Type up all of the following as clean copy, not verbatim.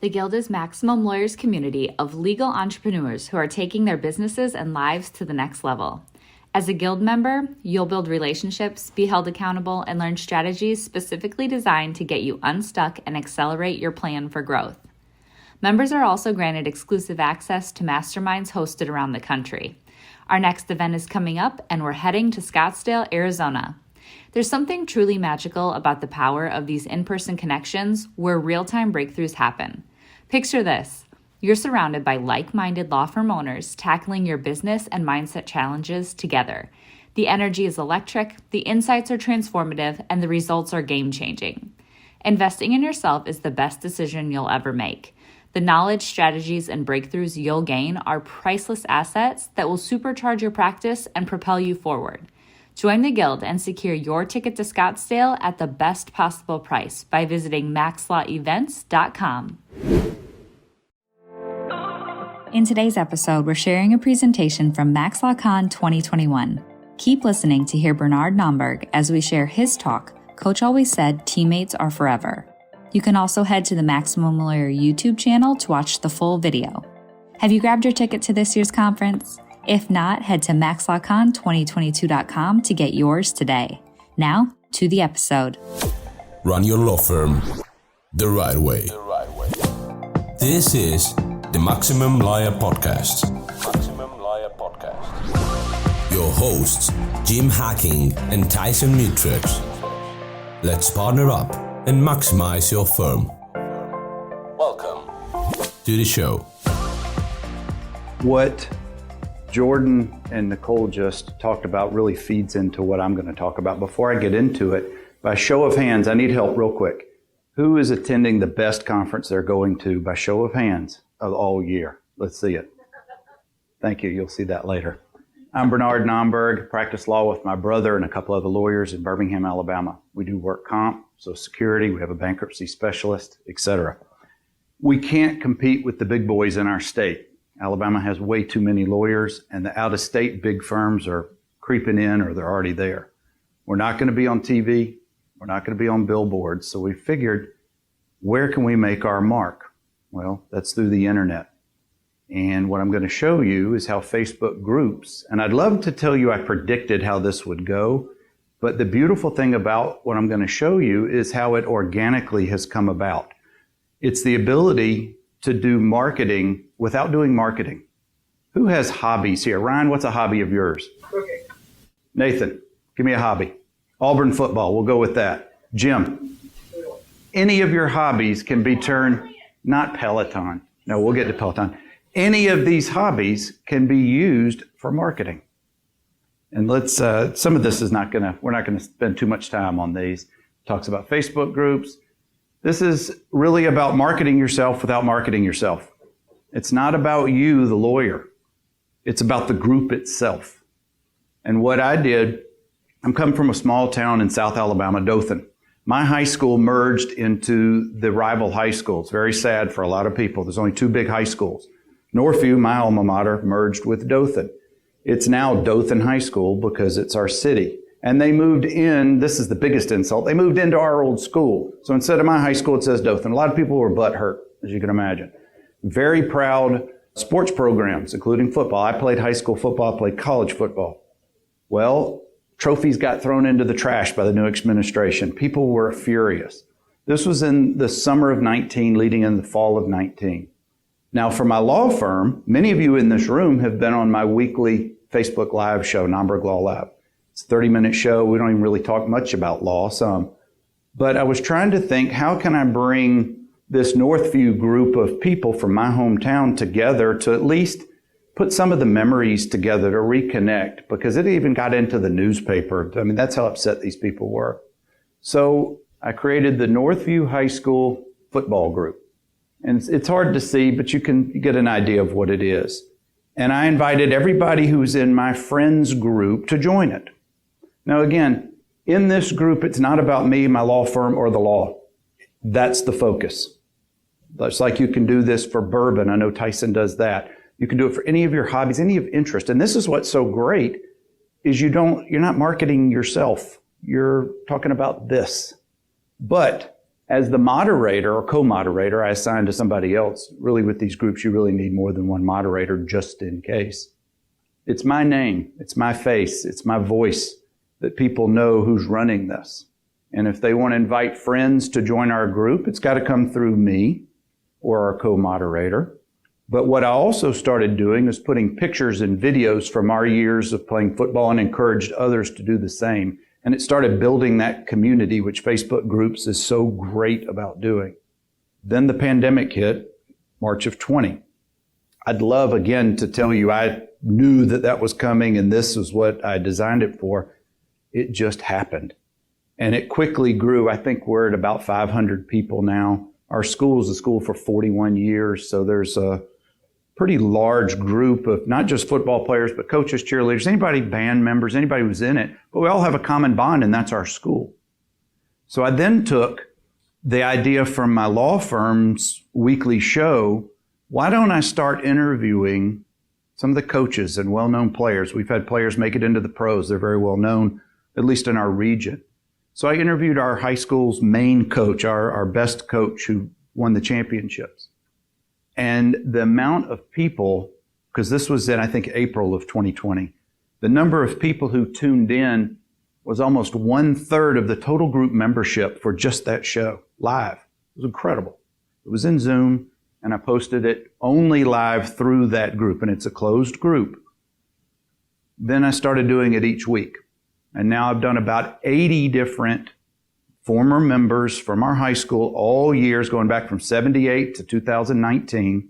The Guild is Maximum Lawyers' community of legal entrepreneurs who are taking their businesses and lives to the next level. As a Guild member, you'll build relationships, be held accountable, and learn strategies specifically designed to get you unstuck and accelerate your plan for growth. Members are also granted exclusive access to masterminds hosted around the country. Our next event is coming up, and we're heading to Scottsdale, Arizona. There's something truly magical about the power of these in-person connections where real-time breakthroughs happen. Picture this. You're surrounded by like-minded law firm owners tackling your business and mindset challenges together. The energy is electric, the insights are transformative, and the results are game-changing. Investing in yourself is the best decision you'll ever make. The knowledge, strategies, and breakthroughs you'll gain are priceless assets that will supercharge your practice and propel you forward. Join the Guild and secure your ticket to Scottsdale at the best possible price by visiting maxlawevents.com. In today's episode, we're sharing a presentation from MaxLawCon 2021. Keep listening to hear Bernard Nomberg as we share his talk, Coach Always Said Teammates Are Forever. You can also head to the Maximum Lawyer YouTube channel to watch the full video. Have you grabbed your ticket to this year's conference? If not, head to maxlawcon2022.com to get yours today. Now, to the episode. Run your law firm the right way. This is the Maximum Lawyer Podcast. Your hosts, Jim Hacking and Tyson Mutrux. Let's partner up and maximize your firm. Welcome to the show. What Jordan and Nicole just talked about really feeds into what I'm going to talk about. Before I get into it, by show of hands, I need help real quick. Who is attending the best conference they're going to by show of hands of all year? Let's see it. Thank you. You'll see that later. I'm Bernard Nomberg, practice law with my brother and a couple other lawyers in Birmingham, Alabama. We do work comp, Social Security, we have a bankruptcy specialist, etc. We can't compete with the big boys in our state. Alabama has way too many lawyers, and the out-of-state big firms are creeping in or they're already there. We're not going to be on TV. We're not going to be on billboards. So we figured, where can we make our mark? Well, that's through the internet. And what I'm going to show you is how Facebook groups, and I'd love to tell you I predicted how this would go, but the beautiful thing about what I'm going to show you is how it organically has come about. It's the ability to do marketing without doing marketing. Who has hobbies here? Ryan, what's a hobby of yours? Cooking. Nathan, give me a hobby. Auburn football, we'll go with that. Jim, any of your hobbies can be turned, not Peloton. No, we'll get to Peloton. Any of these hobbies can be used for marketing. And let's, some of this is we're not gonna spend too much time on these. Talks about Facebook groups. This is really about marketing yourself without marketing yourself. It's not about you, the lawyer. It's about the group itself. And what I did, I'm coming from a small town in South Alabama, Dothan. My high school merged into the rival high school. It's very sad for a lot of people. There's only two big high schools. Northview, my alma mater, merged with Dothan. It's now Dothan High School because it's our city. And they moved in, this is the biggest insult, they moved into our old school. So instead of my high school, it says Dothan. A lot of people were butthurt, as you can imagine. Very proud sports programs, including football. I played high school football, I played college football. Well, trophies got thrown into the trash by the new administration. People were furious. This was in the summer of 19, leading in the fall of 19. Now, for my law firm, many of you in this room have been on my weekly Facebook Live show, Nomberg Law Lab. It's a 30-minute show. We don't even really talk much about law, some. But I was trying to think, how can I bring this Northview group of people from my hometown together to at least put some of the memories together to reconnect, because it even got into the newspaper. I mean, that's how upset these people were. So I created the Northview High School football group. And it's hard to see, but you can get an idea of what it is. And I invited everybody who's in my friends group to join it. Now, again, in this group, it's not about me, my law firm, or the law. That's the focus. It's like you can do this for bourbon. I know Tyson does that. You can do it for any of your hobbies, any of interest. And this is what's so great is you're not marketing yourself. You're talking about this. But As the moderator or co-moderator, I assigned to somebody else. Really, with these groups, you really need more than one moderator just in case. It's my name, it's my face, it's my voice that people know who's running this. And if they want to invite friends to join our group, it's got to come through me or our co-moderator. But what I also started doing is putting pictures and videos from our years of playing football and encouraged others to do the same. And it started building that community, which Facebook groups is so great about doing. Then the pandemic hit, March of 20. I'd love, again, to tell you I knew that that was coming and this is what I designed it for. It just happened. And it quickly grew. I think we're at about 500 people now. Our school is a school for 41 years, so there's a pretty large group of not just football players, but coaches, cheerleaders, anybody, band members, anybody who's in it. But we all have a common bond, and that's our school. So I then took the idea from my law firm's weekly show, why don't I start interviewing some of the coaches and well-known players? We've had players make it into the pros. They're very well known, at least in our region. So I interviewed our high school's main coach, our best coach who won the championships. And the amount of people, because this was in, I think, April of 2020, the number of people who tuned in was almost 1/3 of the total group membership for just that show, live. It was incredible. It was in Zoom, and I posted it only live through that group, and it's a closed group. Then I started doing it each week. And now I've done about 80 different former members from our high school all years, going back from 78 to 2019.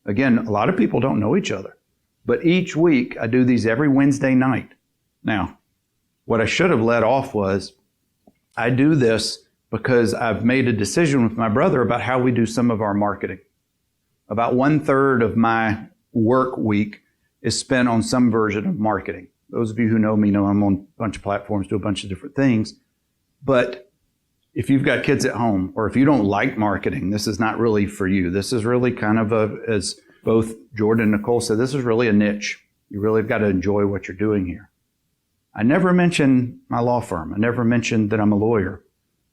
Again, a lot of people don't know each other. But each week, I do these every Wednesday night. Now, what I should have let off was, I do this because I've made a decision with my brother about how we do some of our marketing. About 1/3 of my work week is spent on some version of marketing. Those of you who know me know I'm on a bunch of platforms, do a bunch of different things. But if you've got kids at home, or if you don't like marketing, this is not really for you. This is really kind of as both Jordan and Nicole said, this is really a niche. You really have got to enjoy what you're doing here. I never mentioned my law firm. I never mentioned that I'm a lawyer.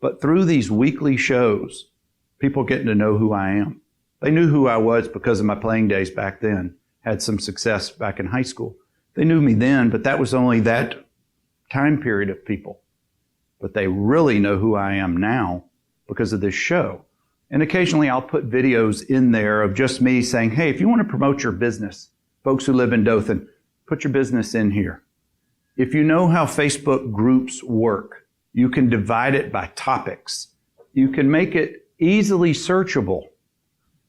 But through these weekly shows, people getting to know who I am. They knew who I was because of my playing days back then. Had some success back in high school. They knew me then, but that was only that time period of people. But they really know who I am now because of this show. And occasionally I'll put videos in there of just me saying, hey, if you want to promote your business, folks who live in Dothan, put your business in here. If you know how Facebook groups work, you can divide it by topics. You can make it easily searchable.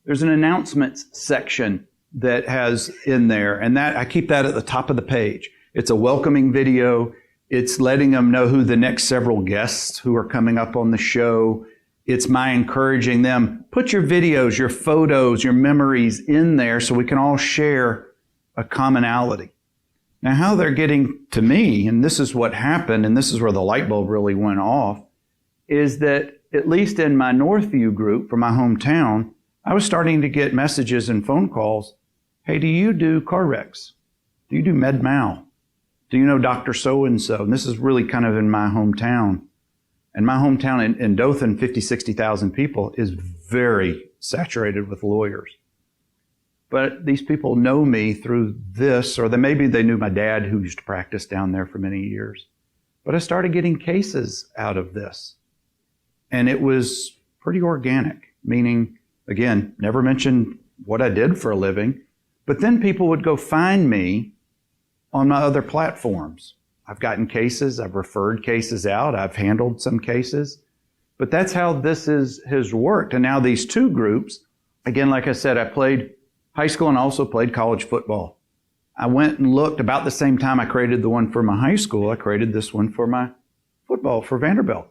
There's an announcements section that has in there, and that I keep that at the top of the page. It's a welcoming video. It's letting them know who the next several guests who are coming up on the show. It's my encouraging them, put your videos, your photos, your memories in there so we can all share a commonality. Now, how they're getting to me, and this is what happened, and this is where the light bulb really went off, is that at least in my Northview group from my hometown, I was starting to get messages and phone calls. Hey, do you do car wrecks? Do you do med mal? Do you know Dr. So-and-so? And this is really kind of in my hometown. And my hometown in Dothan, 50, 60,000 people, is very saturated with lawyers. But these people know me through this, or maybe they knew my dad who used to practice down there for many years. But I started getting cases out of this. And it was pretty organic, meaning, again, never mentioned what I did for a living. But then people would go find me on my other platforms. I've gotten cases, I've referred cases out, I've handled some cases. But that's how this has worked. And now these two groups, again, like I said, I played high school and also played college football. I went and looked about the same time I created the one for my high school, I created this one for my football for Vanderbilt.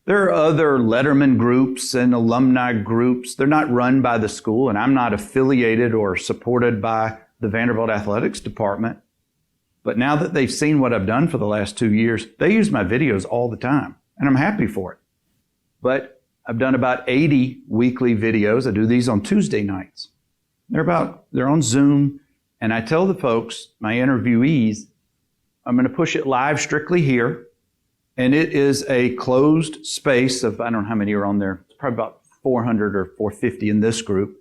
There are other Letterman groups and alumni groups. They're not run by the school, and I'm not affiliated or supported by the Vanderbilt Athletics Department. But now that they've seen what I've done for the last 2 years, they use my videos all the time, and I'm happy for it. But I've done about 80 weekly videos. I do these on Tuesday nights. They're on Zoom, and I tell the folks, my interviewees, I'm going to push it live strictly here. And it is a closed space of, I don't know how many are on there. It's probably about 400 or 450 in this group.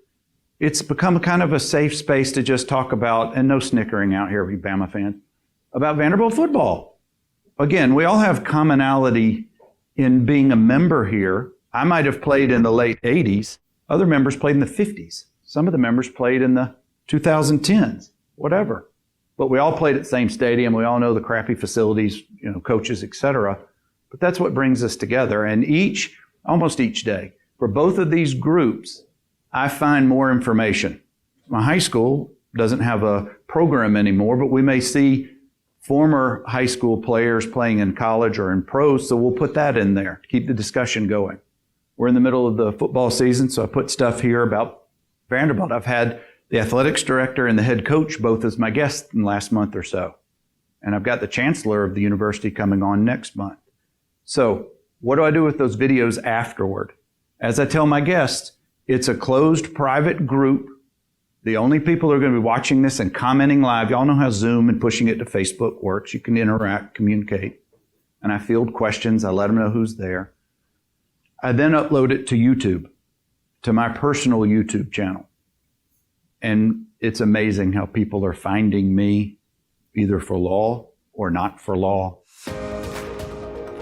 It's become kind of a safe space to just talk about, and no snickering out here, we Bama fans, about Vanderbilt football. Again, we all have commonality in being a member here. I might have played in the late 80s. Other members played in the 50s. Some of the members played in the 2010s, whatever. But we all played at the same stadium. We all know the crappy facilities, coaches, etc. But that's what brings us together. And almost each day, for both of these groups, I find more information. My high school doesn't have a program anymore, but we may see former high school players playing in college or in pros, so we'll put that in there to keep the discussion going. We're in the middle of the football season, so I put stuff here about Vanderbilt. I've had the athletics director and the head coach both as my guests in the last month or so. And I've got the chancellor of the university coming on next month. So what do I do with those videos afterward? As I tell my guests, it's a closed private group. The only people who are going to be watching this and commenting live, y'all know how Zoom and pushing it to Facebook works. You can interact, communicate. And I field questions. I let them know who's there. I then upload it to YouTube, to my personal YouTube channel. And it's amazing how people are finding me either for law or not for law.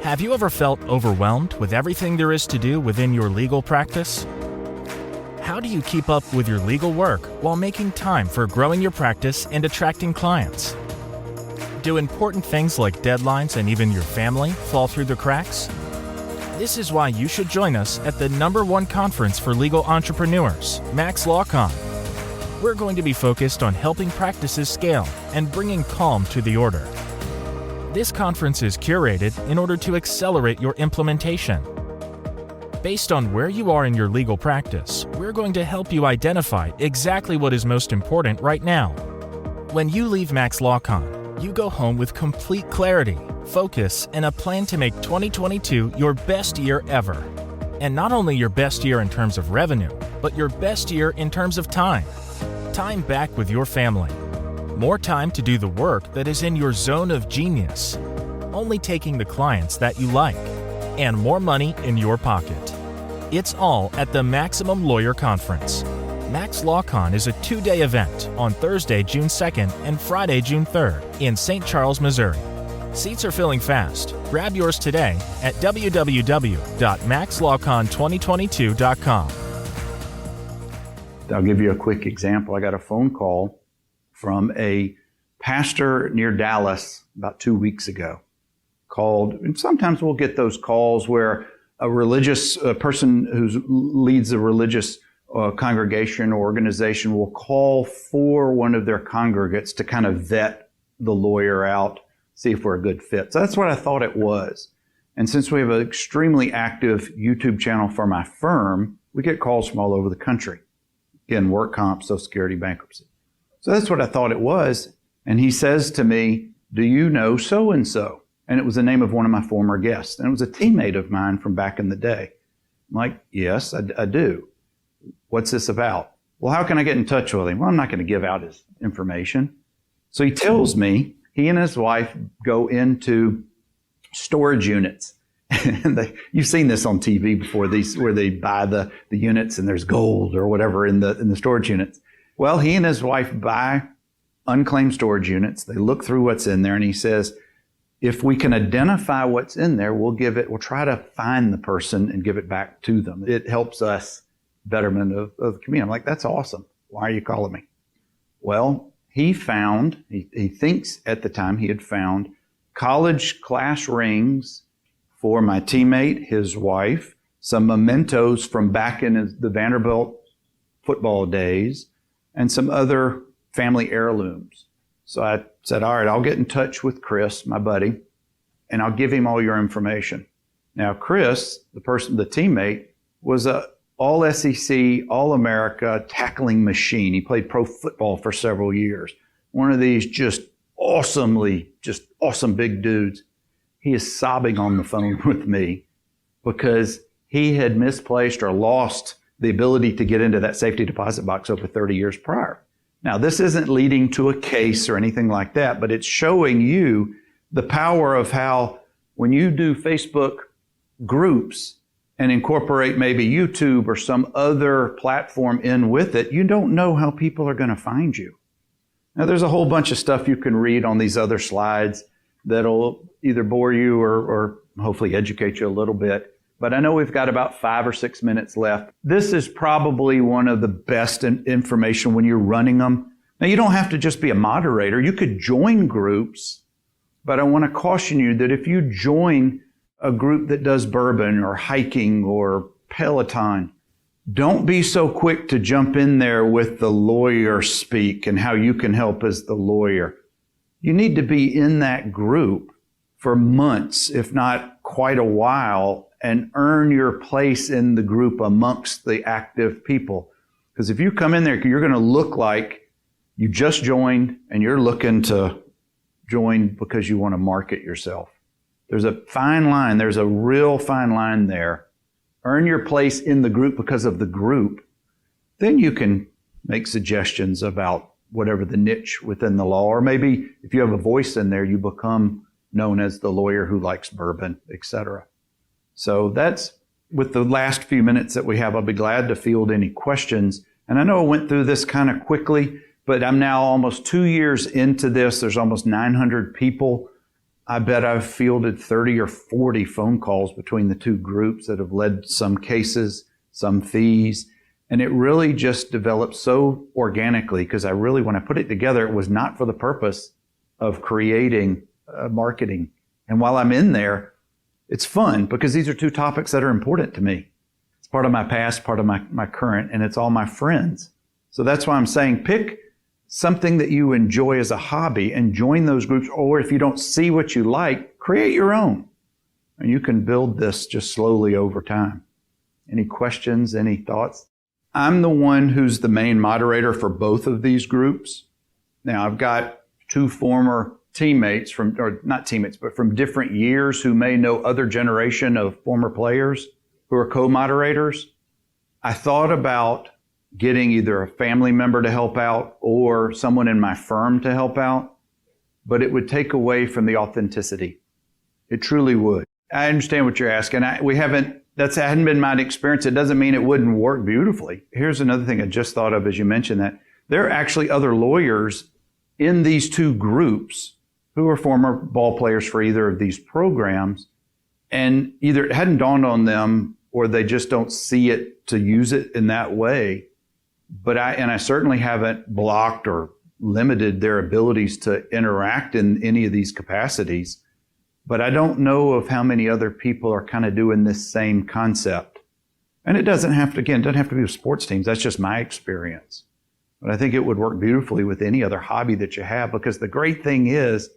Have you ever felt overwhelmed with everything there is to do within your legal practice? How do you keep up with your legal work while making time for growing your practice and attracting clients? Do important things like deadlines and even your family fall through the cracks? This is why you should join us at the #1 conference for legal entrepreneurs, Max LawCon. We're going to be focused on helping practices scale and bringing calm to the order. This conference is curated in order to accelerate your implementation. Based on where you are in your legal practice, we're going to help you identify exactly what is most important right now. When you leave Max LawCon, you go home with complete clarity, focus, and a plan to make 2022 your best year ever. And not only your best year in terms of revenue, but your best year in terms of time. Time back with your family. More time to do the work that is in your zone of genius. Only taking the clients that you like. And more money in your pocket. It's all at the Maximum Lawyer Conference. Max LawCon is a 2-day event on Thursday, June 2nd and Friday, June 3rd in St. Charles, Missouri. Seats are filling fast. Grab yours today at www.maxlawcon2022.com. I'll give you a quick example. I got a phone call from a pastor near Dallas about 2 weeks ago. Called, and sometimes we'll get those calls where a religious person who leads a religious congregation or organization will call for one of their congregates to kind of vet the lawyer out, see if we're a good fit. So that's what I thought it was. And since we have an extremely active YouTube channel for my firm, we get calls from all over the country. Again, work comp, Social Security, bankruptcy. So that's what I thought it was. And he says to me, "Do you know so-and-so?" And it was the name of one of my former guests. And it was a teammate of mine from back in the day. I'm like, "Yes, I do. What's this about?" "Well, how can I get in touch with him?" "Well, I'm not going to give out his information." So he tells me he and his wife go into storage units. And you've seen this on TV before, where they buy the units and there's gold or whatever in the storage units. Well, he and his wife buy unclaimed storage units. They look through what's in there, and he says, "If we can identify what's in there, we'll try to find the person and give it back to them. It helps us betterment of the community." I'm like, "That's awesome. Why are you calling me?" Well, he thinks at the time he had found college class rings for my teammate, his wife, some mementos from back in the Vanderbilt football days, and some other family heirlooms. So I said, "All right, I'll get in touch with Chris, my buddy, and I'll give him all your information." Now, Chris, the teammate, was a all SEC, all America tackling machine. He played pro football for several years. One of these just awesome big dudes. He is sobbing on the phone with me because he had misplaced or lost the ability to get into that safety deposit box over 30 years prior. Now, this isn't leading to a case or anything like that, but it's showing you the power of how when you do Facebook groups and incorporate maybe YouTube or some other platform in with it, you don't know how people are going to find you. Now, there's a whole bunch of stuff you can read on these other slides that'll either bore you or hopefully educate you a little bit. But I know we've got about 5 or 6 minutes left. This is probably one of the best information when you're running them. Now, you don't have to just be a moderator. You could join groups, but I want to caution you that if you join a group that does bourbon or hiking or Peloton, don't be so quick to jump in there with the lawyer speak and how you can help as the lawyer. You need to be in that group for months, if not quite a while, and earn your place in the group amongst the active people. Because if you come in there, you're going to look like you just joined and you're looking to join because you want to market yourself. There's a fine line. There's a real fine line there. Earn your place in the group because of the group. Then you can make suggestions about whatever the niche within the law, or maybe if you have a voice in there, you become known as the lawyer who likes bourbon, etc. So that's, with the last few minutes that we have, I'll be glad to field any questions. And I know I went through this kind of quickly, but I'm now almost 2 years into this. There's almost 900 people. I bet I've fielded 30 or 40 phone calls between the two groups that have led to some cases, some fees. And it really just developed so organically because when I put it together, it was not for the purpose of creating marketing. And while I'm in there, it's fun because these are two topics that are important to me. It's part of my past, part of my current, and it's all my friends. So that's why I'm saying pick something that you enjoy as a hobby and join those groups. Or if you don't see what you like, create your own. And you can build this just slowly over time. Any questions, any thoughts? I'm the one who's the main moderator for both of these groups. Now, I've got two former teammates but from different years who may know other generation of former players who are co-moderators. I thought about getting either a family member to help out or someone in my firm to help out, but it would take away from the authenticity. It truly would. I understand what you're asking. That hadn't been my experience. It doesn't mean it wouldn't work beautifully. Here's another thing I just thought of as you mentioned that. There are actually other lawyers in these two groups who are former ball players for either of these programs, and either it hadn't dawned on them or they just don't see it to use it in that way. But I certainly haven't blocked or limited their abilities to interact in any of these capacities. But I don't know of how many other people are kind of doing this same concept. And it doesn't have to be with sports teams. That's just my experience. But I think it would work beautifully with any other hobby that you have, because the great thing is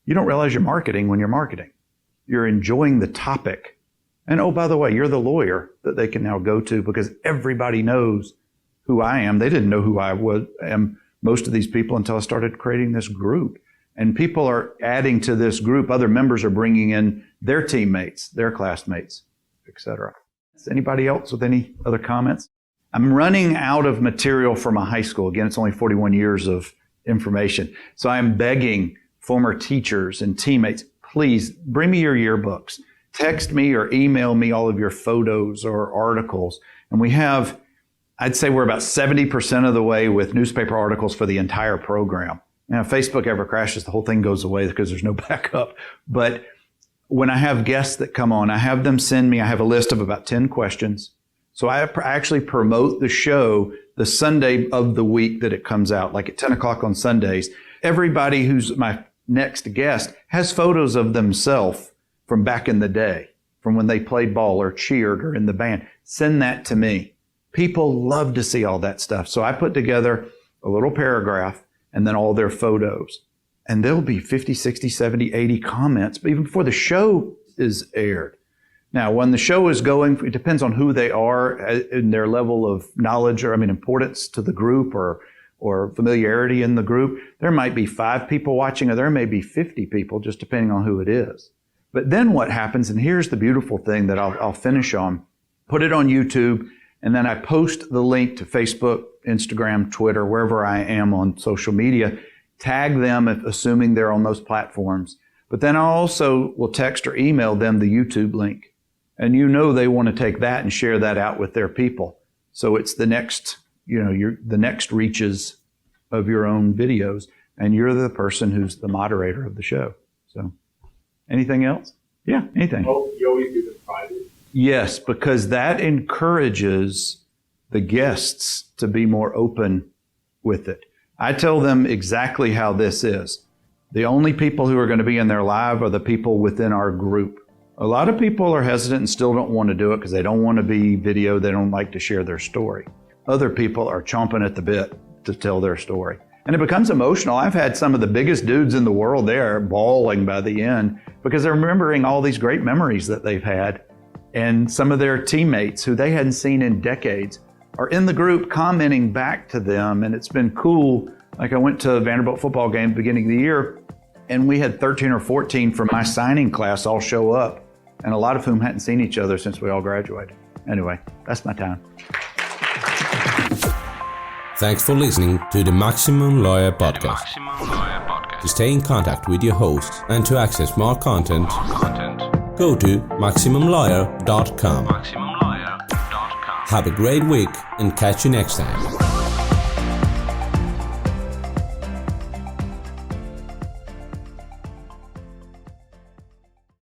you don't realize you're marketing when you're marketing. You're enjoying the topic. And oh, by the way, you're the lawyer that they can now go to because everybody knows who I am. They didn't know who I am, most of these people, until I started creating this group. And people are adding to this group. Other members are bringing in their teammates, their classmates, etc. Is anybody else with any other comments? I'm running out of material for my high school. Again, it's only 41 years of information. So I'm begging former teachers and teammates, please bring me your yearbooks. Text me or email me all of your photos or articles. And we have, I'd say we're about 70% of the way with newspaper articles for the entire program. Now, if Facebook ever crashes, the whole thing goes away because there's no backup. But when I have guests that come on, I have them send me, I have a list of about 10 questions. So I actually promote the show the Sunday of the week that it comes out, like at 10 o'clock on Sundays. Everybody who's my next guest has photos of themselves from back in the day, from when they played ball or cheered or in the band. Send that to me. People love to see all that stuff. So I put together a little paragraph and then all their photos. And there'll be 50, 60, 70, 80 comments, but even before the show is aired. Now, when the show is going, it depends on who they are in their level of knowledge or, importance to the group or familiarity in the group. There might be 5 people watching, or there may be 50 people, just depending on who it is. But then what happens, and here's the beautiful thing that I'll finish on, put it on YouTube, and then I post the link to Facebook, Instagram, Twitter, wherever I am on social media, tag them, assuming they're on those platforms. But then I also will text or email them the YouTube link. And they want to take that and share that out with their people. So it's the next, the next reaches of your own videos. And you're the person who's the moderator of the show. So anything else? Yeah, anything. Oh, you always do them private? Yes, because that encourages the guests to be more open with it. I tell them exactly how this is. The only people who are going to be in there live are the people within our group. A lot of people are hesitant and still don't want to do it because they don't want to be video. They don't like to share their story. Other people are chomping at the bit to tell their story. And it becomes emotional. I've had some of the biggest dudes in the world there bawling by the end because they're remembering all these great memories that they've had. And some of their teammates who they hadn't seen in decades are in the group commenting back to them. And it's been cool. Like I went to a Vanderbilt football game at the beginning of the year, and we had 13 or 14 from my signing class all show up, and a lot of whom hadn't seen each other since we all graduated. Anyway, that's my time. Thanks for listening to the Maximum Lawyer Podcast. To stay in contact with your host and to access more content, go to MaximumLawyer.com. Have a great week and catch you next time.